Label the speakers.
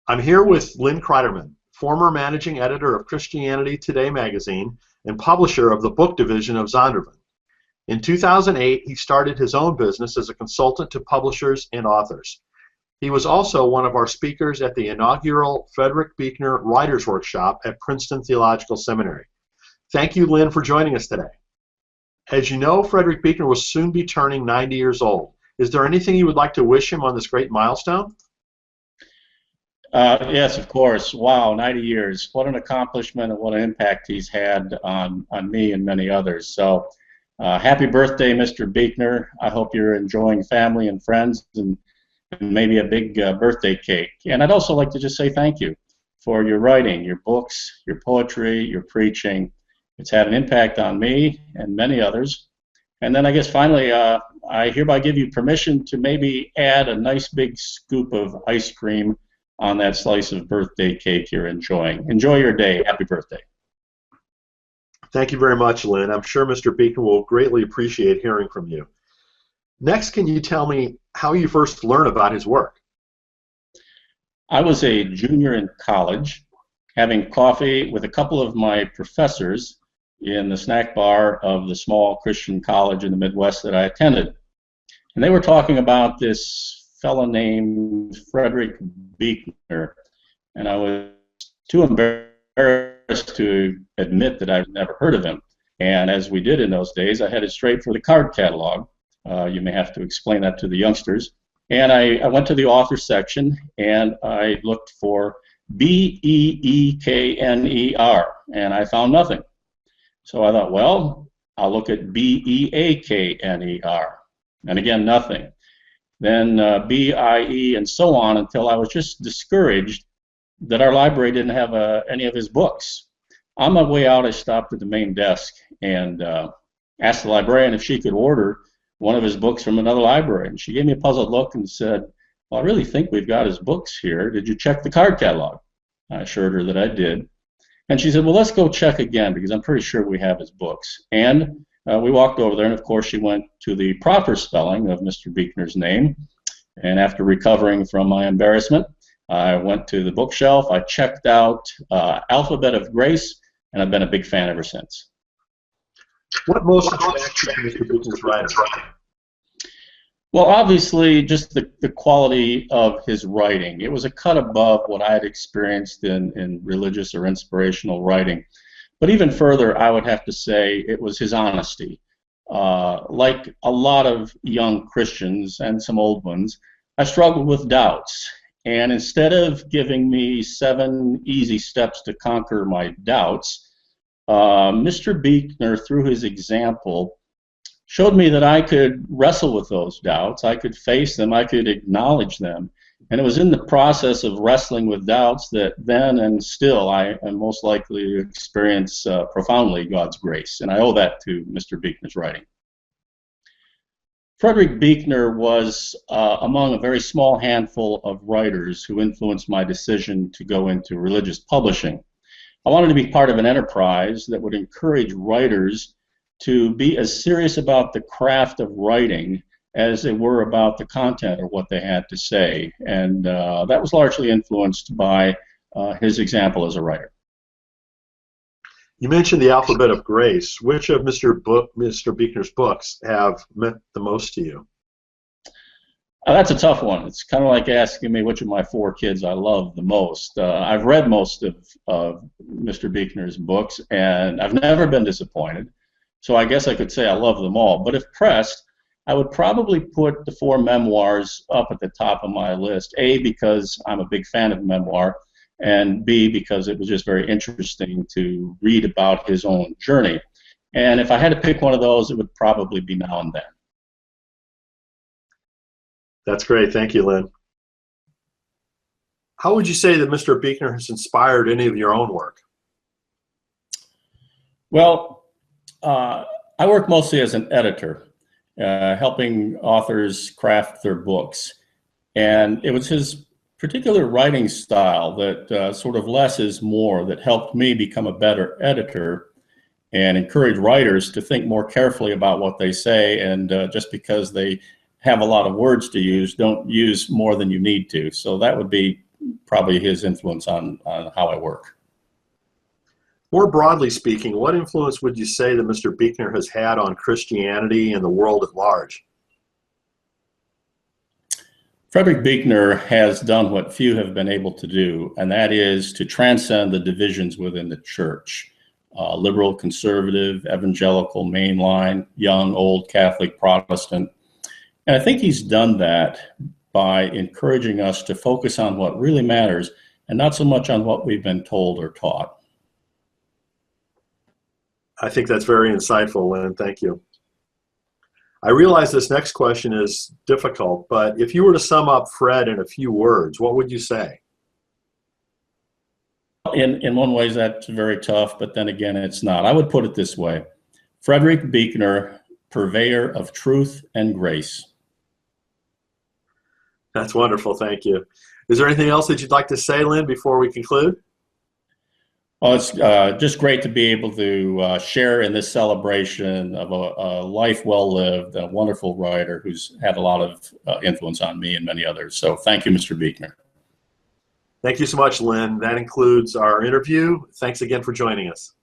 Speaker 1: I'm here with Lyn Cryderman, former managing editor of Christianity Today magazine and publisher of the book division of Zondervan. In 2008, he started his own business as a consultant to publishers and authors. He was also one of our speakers at the inaugural Frederick Buechner Writers Workshop at Princeton Theological Seminary. Thank you, Lyn, for joining us today. As you know, Frederick Buechner will soon be turning 90 years old. Is there anything you would like to wish him on this great milestone?
Speaker 2: Yes, of course. Wow, 90 years. What an accomplishment and what an impact he's had on me and many others. So happy birthday, Mr. Buechner. I hope you're enjoying family and friends and maybe a big birthday cake. And I'd also like to just say thank you for your writing, your books, your poetry, your preaching. It's had an impact on me and many others. And then I guess finally, I hereby give you permission to maybe add a nice big scoop of ice cream on that slice of birthday cake you're enjoying. Enjoy your day. Happy birthday.
Speaker 1: Thank you very much, Lyn. I'm sure Mr. Buechner will greatly appreciate hearing from you. Next, can you tell me how you first learned about his work?
Speaker 2: I was a junior in college, having coffee with a couple of my professors in the snack bar of the small Christian college in the Midwest that I attended. And they were talking about this fellow named Frederick Buechner, and I was too embarrassed to admit that I'd never heard of him. And as we did in those days, I headed straight for the card catalog. You may have to explain that to the youngsters. And I went to the author section, and I looked for B-E-E-K-N-E-R, and I found nothing. So I thought, well, I'll look at B-E-A-K-N-E-R, and again, nothing. Then B-I-E, and so on, until I was just discouraged that our library didn't have any of his books. On my way out, I stopped at the main desk and asked the librarian if she could order one of his books from another library. And she gave me a puzzled look and said, well, I really think we've got his books here. Did you check the card catalog? I assured her that I did. And she said, well, let's go check again because I'm pretty sure we have his books. And we walked over there, and of course she went to the proper spelling of Mr. Buechner's name. And after recovering from my embarrassment, I went to the bookshelf, I checked out Alphabet of Grace, and I've been a big fan ever since.
Speaker 1: What most attracts you to Mr. Buechner's writing?
Speaker 2: Well, obviously, just the quality of his writing. It was a cut above what I had experienced in religious or inspirational writing. But even further, I would have to say it was his honesty. Like a lot of young Christians and some old ones, I struggled with doubts. And instead of giving me 7 easy steps to conquer my doubts, Mr. Buechner, through his example, showed me that I could wrestle with those doubts, I could face them, I could acknowledge them. And it was in the process of wrestling with doubts that then and still I am most likely to experience profoundly God's grace. And I owe that to Mr. Buechner's writing. Frederick Buechner was among a very small handful of writers who influenced my decision to go into religious publishing. I wanted to be part of an enterprise that would encourage writers to be as serious about the craft of writing as they were about the content or what they had to say. And that was largely influenced by his example as a writer.
Speaker 1: You mentioned the Alphabet of Grace. Which of Mr. Buechner's books have meant the most to you?
Speaker 2: That's a tough one. It's kind of like asking me which of my 4 kids I love the most. I've read most of Mr. Buechner's books, and I've never been disappointed. So I guess I could say I love them all. But if pressed, I would probably put the 4 memoirs up at the top of my list. A, because I'm a big fan of memoir, and B, because it was just very interesting to read about his own journey. And if I had to pick one of those, it would probably be Now and Then.
Speaker 1: That's great. Thank you, Lyn. How would you say that Mr. Buechner has inspired any of your own work?
Speaker 2: Well, I work mostly as an editor, helping authors craft their books. And it was his particular writing style that sort of less is more that helped me become a better editor and encourage writers to think more carefully about what they say, and just because they have a lot of words to use, don't use more than you need to. So that would be probably his influence on how I work.
Speaker 1: More broadly speaking, what influence would you say that Mr. Buechner has had on Christianity and the world at large?
Speaker 2: Frederick Buechner has done what few have been able to do, and that is to transcend the divisions within the church. Liberal, conservative, evangelical, mainline, young, old, Catholic, Protestant. And I think he's done that by encouraging us to focus on what really matters and not so much on what we've been told or taught.
Speaker 1: I think that's very insightful, Lyn. Thank you. I realize this next question is difficult, but if you were to sum up Fred in a few words, what would you say?
Speaker 2: In one way, that's very tough, but then again, it's not. I would put it this way. Frederick Buechner, purveyor of truth and grace.
Speaker 1: That's wonderful. Thank you. Is there anything else that you'd like to say, Lyn, before we conclude?
Speaker 2: Well, it's just great to be able to share in this celebration of a life well lived, a wonderful writer who's had a lot of influence on me and many others. So thank you, Mr. Buechner.
Speaker 1: Thank you so much, Lyn. That includes our interview. Thanks again for joining us.